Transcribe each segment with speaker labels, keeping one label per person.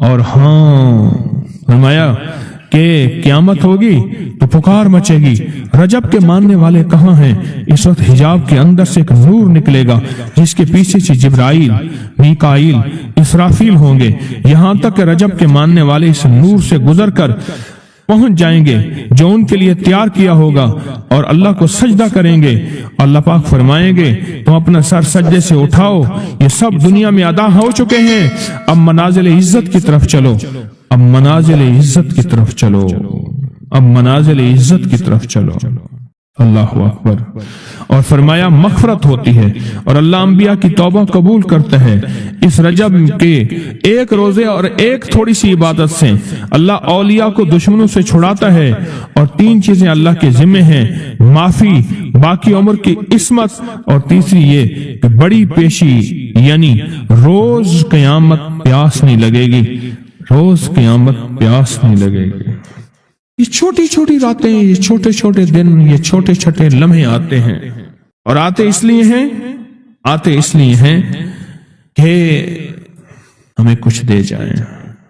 Speaker 1: اور ہاں فرمایا کہ قیامت ہوگی تو پکار مچے گی، رجب کے ماننے والے کہاں ہیں؟ اس وقت حجاب کے اندر سے ایک نور نکلے گا جس کے پیچھے سے جبرائیل، میکائیل، اسرافیل ہوں گے، یہاں تک کہ رجب کے ماننے والے اس نور سے گزر کر پہنچ جائیں گے جو ان کے لیے تیار کیا ہوگا اور اللہ کو سجدہ کریں گے۔ اللہ پاک فرمائیں گے تم اپنا سر سجدے سے اٹھاؤ، یہ سب دنیا میں ادا ہو چکے ہیں، اب منازل عزت کی طرف چلو، اب منازل عزت کی طرف چلو، اب منازل عزت کی طرف چلو۔ اللہ اکبر۔ اور فرمایا مغفرت ہوتی ہے اور اللہ انبیاء کی توبہ قبول کرتا ہے۔ اس رجب کے ایک روزے اور ایک تھوڑی سی عبادت سے اللہ اولیاء کو دشمنوں سے چھڑاتا ہے، اور 3 چیزیں اللہ کے ذمہ ہیں: معافی، باقی عمر کی عصمت، اور تیسری یہ کہ بڑی پیشی، یعنی روز قیامت پیاس نہیں لگے گی، روز قیامت پیاس نہیں لگے گی۔ یہ چھوٹی چھوٹی راتیں، یہ چھوٹے چھوٹے دن، یہ چھوٹے چھوٹے لمحے آتے ہیں، اور آتے اس لیے ہیں کہ ہمیں کچھ دے جائیں۔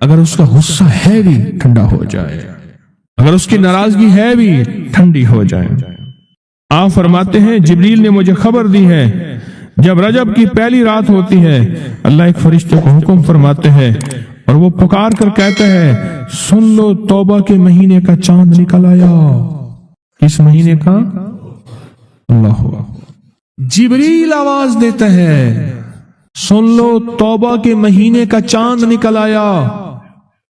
Speaker 1: اگر اس کا غصہ ہے بھی ٹھنڈا ہو جائے، اگر اس کی ناراضگی ہے بھی ٹھنڈی ہو جائے۔ آپ فرماتے ہیں جبریل نے مجھے خبر دی ہے جب رجب کی پہلی رات ہوتی ہے، اللہ ایک فرشتے کو حکم فرماتے ہیں اور وہ پکار کر کہتا ہے سن لو توبہ کے مہینے کا چاند نکل آیا۔ کس مہینے کا؟ اللہ جبریل آواز دیتا ہے سن لو توبہ کے مہینے کا چاند نکل آیا،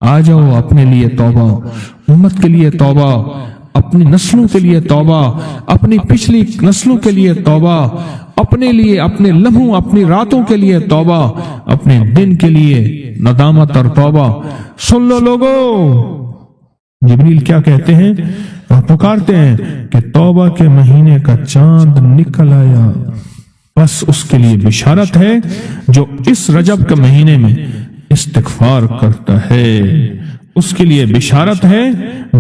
Speaker 1: آ جاؤ اپنے لیے توبہ، امت کے لیے توبہ، اپنی نسلوں کے لیے توبہ، اپنی پچھلی نسلوں کے لیے توبہ، اپنے لیے، اپنے لمحوں، اپنی راتوں کے لیے توبہ، اپنے دن کے لیے ندامت اور توبہ۔ سن لو لوگو، جبریل کیا کہتے ہیں اور پکارتے ہیں کہ توبہ کے مہینے کا چاند نکل آیا۔ بس اس کے لیے بشارت ہے جو اس رجب کے مہینے میں استغفار کرتا ہے، اس کے لیے بشارت ہے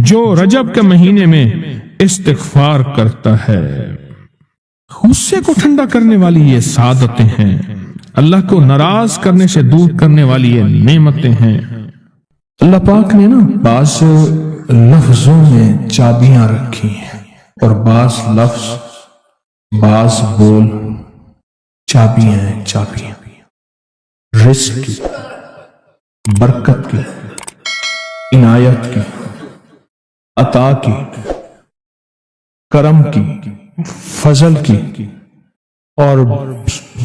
Speaker 1: جو رجب کے مہینے میں استغفار کرتا ہے۔ غصے کو ٹھنڈا کرنے والی یہ سعادتیں ہیں، اللہ کو ناراض کرنے سے دور کرنے والی یہ نعمتیں ہیں۔ اللہ پاک نے بعض لفظوں میں چابیاں رکھی ہیں، اور بعض لفظ، بعض بول چابیاں ہیں، چابیاں رزق کی، برکت کی، عنایت کی، عطا کی، کرم کی، فضل کی، اور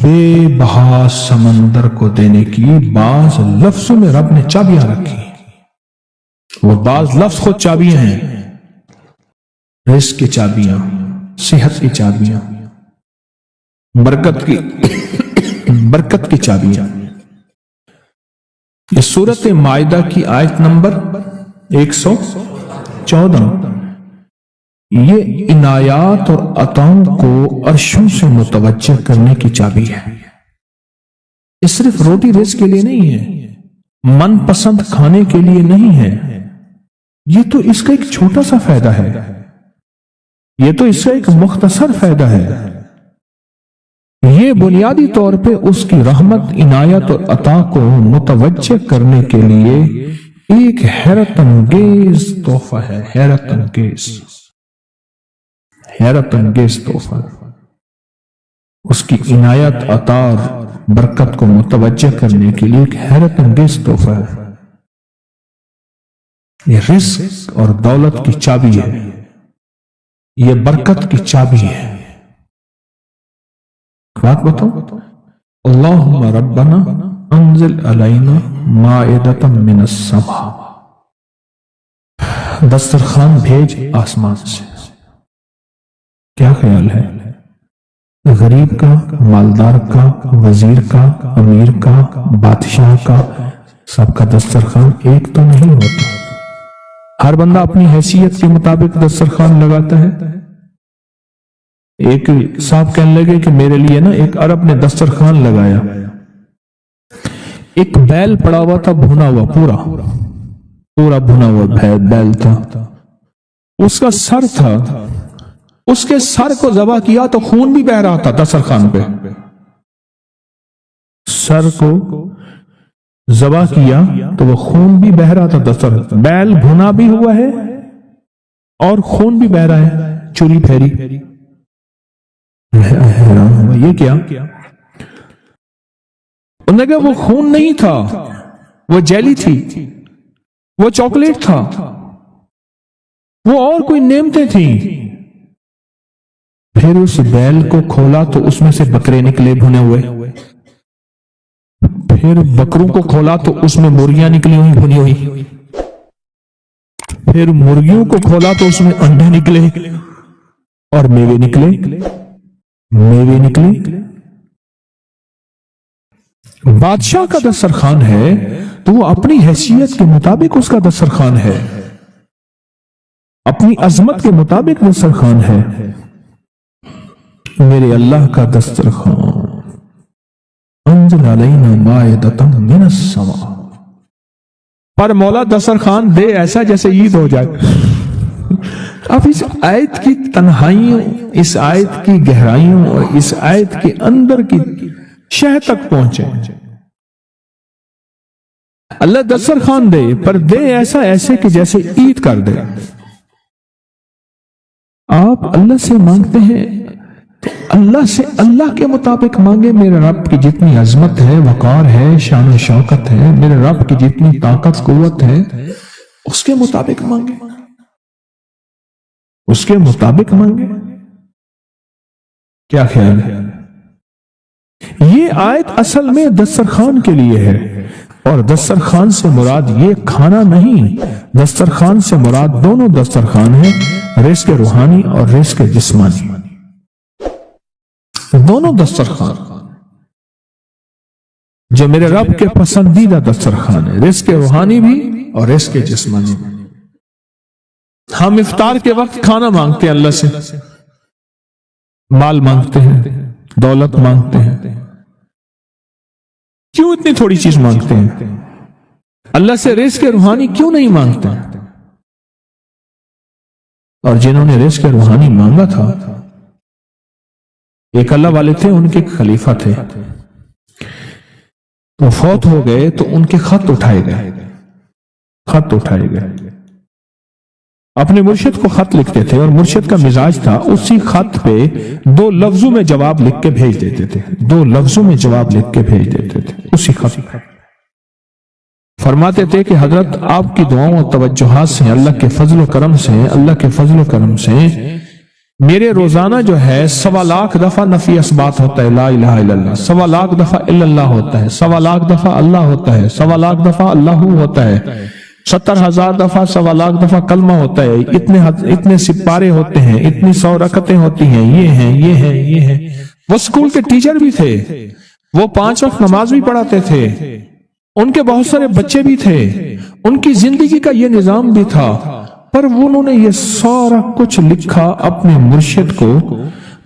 Speaker 1: بے بہا سمندر کو دینے کی بعض لفظوں میں رب نے چابیاں رکھی ہیں۔ وہ بعض لفظ خود چابیاں ہیں، رزق کی چابیاں، صحت کی چابیاں، برکت کی چابیاں۔ یہ سورۃ مائدہ کی آیت نمبر 114، یہ عنایات اور عطاؤں کو عرشوں سے متوجہ کرنے کی چابی ہے۔ یہ صرف روٹی رزق کے لیے نہیں ہے، من پسند کھانے کے لیے نہیں ہے، یہ تو اس کا ایک چھوٹا سا فائدہ ہے، یہ تو اس کا ایک مختصر فائدہ ہے۔ یہ بنیادی طور پہ اس کی رحمت، عنایت اور عطا کو متوجہ کرنے کے لیے ایک حیرت انگیز تحفہ ہے، حیرت انگیز تحفہ۔ اس کی عنایت، عطا اور برکت کو متوجہ کرنے کے لیے ایک حیرت انگیز تحفہ ہے۔ یہ رزق اور دولت کی چابی ہے، یہ برکت کی چابی ہے۔ بات بتاؤ، اللہم ربنا انزل علینا مائدۃ من السماء، دسترخوان بھیج آسمان سے۔ کیا خیال ہے؟ غریب کا، مالدار کا، وزیر کا، امیر کا، بادشاہ کا، سب کا دسترخوان ایک تو نہیں ہوتا، ہر بندہ اپنی حیثیت کے مطابق دسترخوان لگاتا ہے۔ ایک صاحب کہنے لگے کہ میرے لیے ایک عرب نے دسترخوان لگایا، ایک بیل پڑا ہوا تھا، بھونا ہوا، پورا بھونا ہوا بیل تھا، اس کا سر تھا، اس کے سر کو ذبح کیا تو خون بھی بہ رہا تھا دسترخوان پہ۔ سر کو ذبح کیا تو وہ خون بھی بہ رہا تھا دستر، بیل بھنا بھی ہوا ہے اور خون بھی بہ رہا ہے، چوری پھیری۔ میں حیران ہوا، یہ کیا؟ انہوں نے کہا وہ خون نہیں تھا، وہ جیلی تھی، وہ چاکلیٹ تھا، وہ اور کوئی نعمتیں تھیں۔ پھر اس بیل کو کھولا تو اس میں سے بکرے نکلے بھنے ہوئے، پھر بکروں کو کھولا تو اس میں مرغیاں نکلی ہوئی بھنی ہوئی، پھر مرغیوں کو کھولا تو اس میں انڈے نکلے اور میوے نکلے۔ بادشاہ کا دسترخوان ہے تو وہ اپنی حیثیت کے مطابق اس کا دسترخوان ہے، اپنی عظمت کے مطابق دسترخوان ہے۔ میرے اللہ کا دسترخوان انزل علینا مائدۃ من السماء، پر مولا دسترخوان دے ایسا جیسے عید ہو جائے۔ اب اس آیت کی تنہائیوں، اس آیت کی گہرائیوں اور اس آیت کے اندر کی شہ تک پہنچے۔ اللہ دسترخوان دے، پر دے ایسے کہ جیسے عید کر دے۔ آپ اللہ سے مانگتے ہیں تو اللہ سے اللہ کے مطابق مانگے۔ میرے رب کی جتنی عظمت ہے، وقار ہے، شان و شوکت ہے، میرے رب کی جتنی طاقت قوت ہے، اس کے مطابق مانگے، اس کے مطابق مانگے۔ کیا خیال ہے؟ یہ آیت اصل میں دسترخوان کے لیے ہے، اور دسترخوان سے مراد یہ کھانا نہیں، دسترخوان سے مراد دونوں دسترخوان ہیں، رزق روحانی اور رزق جسمانی، دونوں دسترخوان جو میرے رب کے پسندیدہ دسترخوان ہے، رزق روحانی بھی اور رزق جسمانی بھی۔ ہم افطار کے وقت کھانا مانگتے ہیں اللہ سے، مال مانگتے ہیں، دولت مانگتے ہیں، کیوں اتنی تھوڑی چیز مانگتے ہیں؟ اللہ سے رزق روحانی کیوں نہیں مانگتے؟ اور جنہوں نے رزق روحانی مانگا تھا، ایک اللہ والے تھے، ان کے خلیفہ تھے، وہ فوت ہو گئے تو ان کے خط اٹھائے گئے، اپنے مرشد کو خط لکھتے تھے، اور مرشد کا مزاج تھا اسی خط پہ 2 لفظوں میں جواب لکھ کے بھیج دیتے تھے، 2 لفظوں میں جواب لکھ کے بھیج دیتے تھے اسی خط۔ فرماتے تھے کہ حضرت آپ کی دعاؤں اور توجہات سے، اللہ کے فضل و کرم سے میرے روزانہ جو ہے 1.25 لاکھ دفعہ نفی اثبات ہوتا ہے، لا الہ الا اللہ، 1.25 لاکھ دفعہ الا اللہ ہوتا ہے، 1.25 لاکھ دفعہ اللہ ہوتا ہے، 1.25 لاکھ دفعہ اللہ ہوتا ہے، 70,000 دفعہ 1.25 لاکھ دفعہ کلمہ ہوتا ہے، اتنے سپارے ہوتے ہیں، اتنی 100 رکعتیں ہوتی ہیں، یہ ہیں۔ وہ اسکول کے ٹیچر بھی تھے، وہ 5 وقت نماز بھی پڑھاتے تھے، ان کے بہت سارے بچے بھی تھے، ان کی زندگی کا یہ نظام بھی تھا، پر انہوں نے یہ سارا کچھ لکھا اپنے مرشد کو،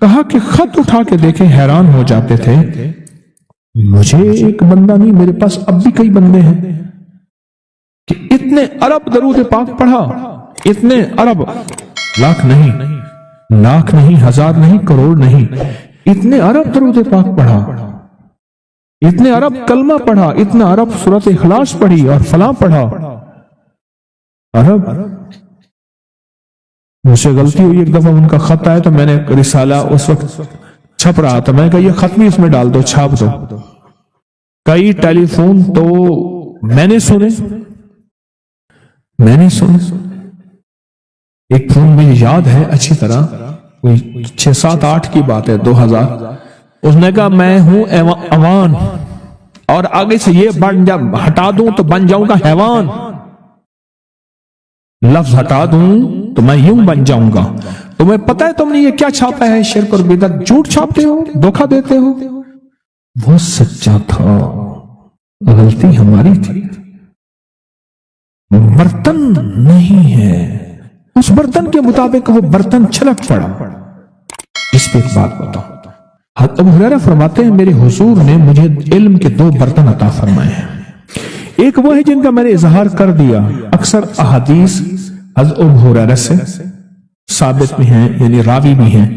Speaker 1: کہا کہ خط اٹھا کے دیکھیں، حیران ہو جاتے تھے، مجھے ایک بندہ نہیں، میرے پاس اب بھی کئی بندے ہیں کہ اتنے ارب درود پاک پڑھا، اتنے ارب، لاکھ نہیں، ہزار نہیں، کروڑ نہیں، اتنے ارب درود پاک پڑھا، اتنے ارب کلمہ پڑھا، اتنا ارب سورۃ اخلاص پڑھی اور فلاں پڑھا، ارب۔ مجھ سے غلطی ہوئی، ایک دفعہ ان کا خط آیا تو میں نے رسالہ اس وقت چھپ رہا تھا، میں نے کہا یہ خط بھی اس میں ڈال دو، چھاپ دو۔ کئی ٹیلی فون تو میں نے سنے، ایک فون مجھے یاد ہے اچھی طرح، 6 7 8 کی بات ہے، 2000۔ اس نے کہا میں ہوں اوان، اور آگے سے یہ ہٹا دوں تو بن جاؤں گا حیوان، لفظ ہٹا دوں تو میں یوں بن جاؤں گا۔ تمہیں پتہ ہے تم نے یہ کیا چھاپا ہے؟ شرک اور بدعت، جھوٹ چھاپتے ہو، دھوکہ دیتے ہو۔ وہ سچا تھا، غلطی ہماری تھی، برتن نہیں ہے، اس برتن کے مطابق وہ برتن چھلک پڑا۔ اس پہ ایک بات بتاؤ، حضرت ابو ہریرہ فرماتے ہیں میرے حضور نے مجھے علم کے 2 برتن عطا فرمائے ہیں، ایک وہ ہے جن کا میں نے اظہار کر دیا، اکثر احادیث حضرت ابو ہریرہ سے ثابت بھی ہیں، یعنی راوی بھی ہیں،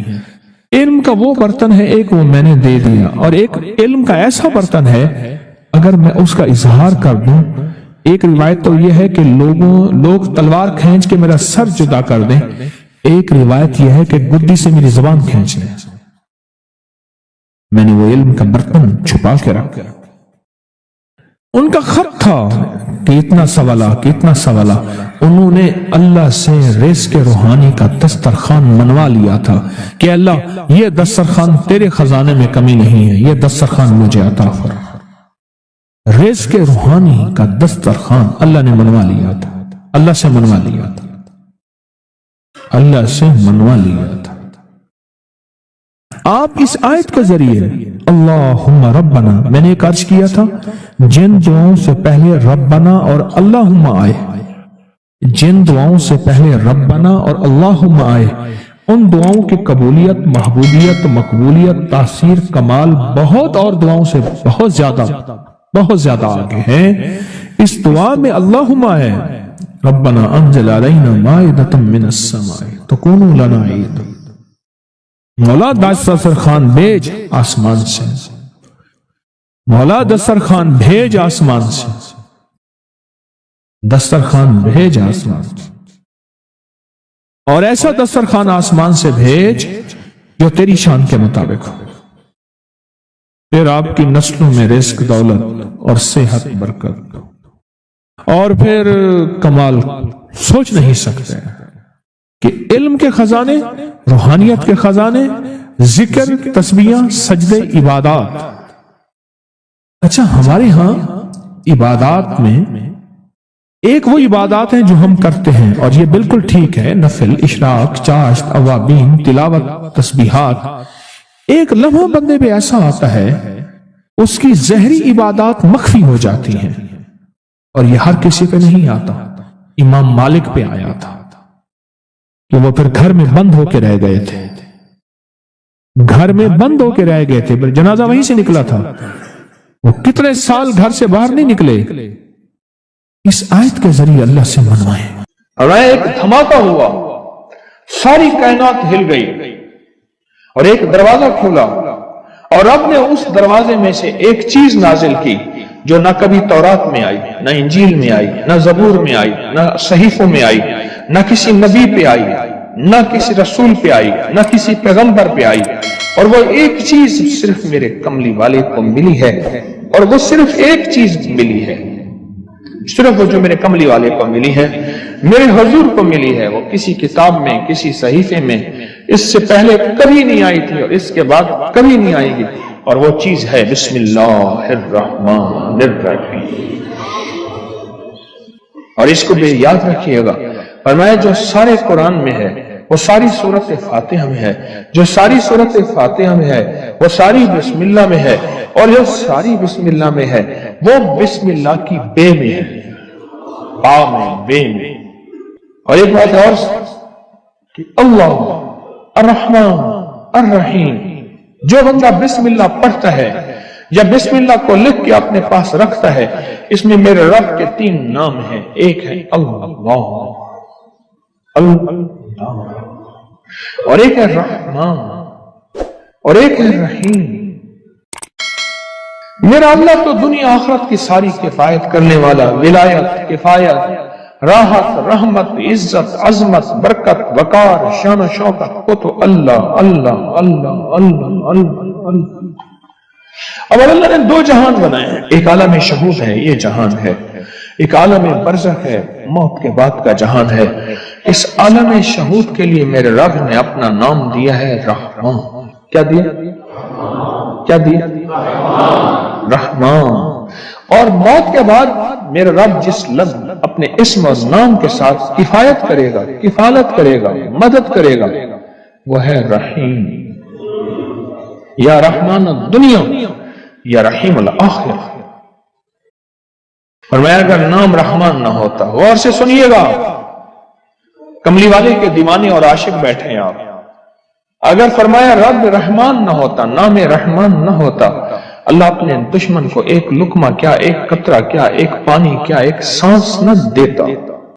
Speaker 1: علم کا وہ برتن ہے، ایک وہ میں نے دے دیا، اور ایک علم کا ایسا برتن ہے اگر میں اس کا اظہار کر دوں، ایک روایت تو یہ ہے کہ لوگ تلوار کھینچ کے میرا سر جدا کر دیں، ایک روایت یہ ہے کہ گدی سے میری زبان کھینچ لیں۔ میں نے وہ علم کا برتن چھپا کے رکھا۔ ان کا خط تھا کہ اتنا سوالا انہوں نے اللہ سے رزق روحانی کا دسترخوان منوا لیا تھا کہ اللہ یہ دسترخوان تیرے خزانے میں کمی نہیں ہے، یہ دسترخوان مجھے عطا فرما۔ رزق روحانی کا دسترخوان اللہ نے منوا لیا تھا، اللہ سے منوا لیا تھا، اللہ سے منوا لیا تھا۔ آپ اس آیت کے ذریعے اللہم ربنا، میں نے ایک عرض کیا تھا جن دعاؤں سے پہلے ربنا اور اللہم آئے، جن دعاؤں سے پہلے ربنا اور اللہم آئے، ان دعاؤں کی قبولیت، محبوبیت، مقبولیت، تاثیر، کمال بہت اور دعاؤں سے بہت زیادہ آگے ہیں۔ اس دعا میں اللہم آئے ربنا انزل علینا مائدۃ من السماء تکون لنا عید، مولا دسترخوان بھیج آسمان سے، مولا دسترخوان بھیج آسمان سے، دسترخوان بھیج آسمان سے، اور ایسا دسترخوان آسمان سے بھیج جو تیری شان کے مطابق ہو، پھر آپ کی نسلوں میں رزق، دولت اور صحت، برکت، اور پھر کمال سوچ نہیں سکتے کہ علم کے خزانے، روحانیت کے خزانے، ذکر، تسبیح، سجدے، عبادات۔ اچھا، ہمارے ہاں عبادات میں ایک وہ عبادات ہیں جو ہم کرتے ہیں اور یہ بالکل ٹھیک ہے، نفل، اشراق، چاشت، اوابین، تلاوت، تسبیحات۔ ایک لمحہ بندے پہ ایسا آتا ہے اس کی ظاہری عبادات مخفی ہو جاتی ہیں، اور یہ ہر کسی پہ نہیں آتا۔ امام مالک پہ آیا تھا کہ وہ پھر گھر میں بند ہو کے رہ گئے تھے، گھر میں بند ہو کے رہ گئے تھے، پھر جنازہ وہیں سے نکلا تھا، وہ کتنے سال گھر سے باہر نہیں نکلے۔ اس آیت کے ذریعے اللہ سے منوائے،
Speaker 2: اور ایک دھماکہ ہوا، ساری کائنات ہل گئی اور ایک دروازہ کھولا، اور رب نے اس دروازے میں سے ایک چیز نازل کی جو نہ کبھی تورات میں آئی، نہ انجیل میں آئی، نہ زبور میں آئی، نہ صحیفوں میں آئی، نہ کسی نبی پہ آئی، نہ کسی رسول پہ آئی، نہ کسی پیغمبر پہ آئی، اور وہ ایک چیز صرف میرے کملی والے کو ملی ہے، اور وہ صرف ایک چیز ملی ہے، صرف وہ جو میرے کملی والے کو ملی ہے، میرے حضور کو ملی ہے، وہ کسی کتاب میں، کسی صحیفے میں اس سے پہلے کبھی نہیں آئی تھی اور اس کے بعد کبھی نہیں آئے گی، اور وہ چیز ہے بسم اللہ الرحمن الرحیم۔ اور اس کو بھی یاد رکھیے گا، فرمایا جو سارے قرآن میں ہے وہ ساری سورت فاتحہ میں ہے، جو ساری سورت فاتحہ میں ہے وہ ساری بسم اللہ میں ہے، اور جو ساری بسم اللہ میں ہے وہ بسم اللہ کی بے میں ہے، با میں، بے میں۔ اور ایک بات اور کہ اللہ الرحمن الرحیم، جو بندہ بسم اللہ پڑھتا ہے یا بسم اللہ کو لکھ کے اپنے پاس رکھتا ہے، اس میں میرے رب کے 3 نام ہیں، ایک ہے اللہ، اور ایک ہے رحمان، اور ایک ہے رحیم۔ میرا اللہ تو دنیا آخرت کی ساری کفایت کرنے والا، ولایت، کفایت، راحت، رحمت، عزت، عظمت، برکت، وقار، شان و شوکت، وہ تو اللہ اللہ اللہ اللہ اللہ اللہ۔ اب اللہ نے 2 جہان بنائے ہیں، ایک عالم شہود ہے، یہ جہان ہے، ایک عالم برزخ ہے، موت کے بعد کا جہان ہے۔ اس عالم شہود کے لیے میرے رب نے اپنا نام دیا ہے رحمان۔ کیا دیا؟ کیا دیا؟ رحمان۔ اور موت کے بعد میرے رب جس لفظ اپنے اسم اور نام کے ساتھ کفایت کرے گا، کفالت کرے گا، مدد کرے گا، وہ ہے رحیم۔ یا رحمان الدنیا یا رحیم الآخرہ۔ فرمایا اگر نام رحمان نہ ہوتا، غور سے سنیے گا، کملی والے کے دیوانے اور عاشق بیٹھے ہیں آپ، اگر فرمایا رب رحمان نہ ہوتا، نام رحمان نہ ہوتا، اللہ اپنے دشمن کو ایک لقمہ کیا، ایک قطرہ کیا، ایک پانی کیا، ایک سانس نہ دیتا۔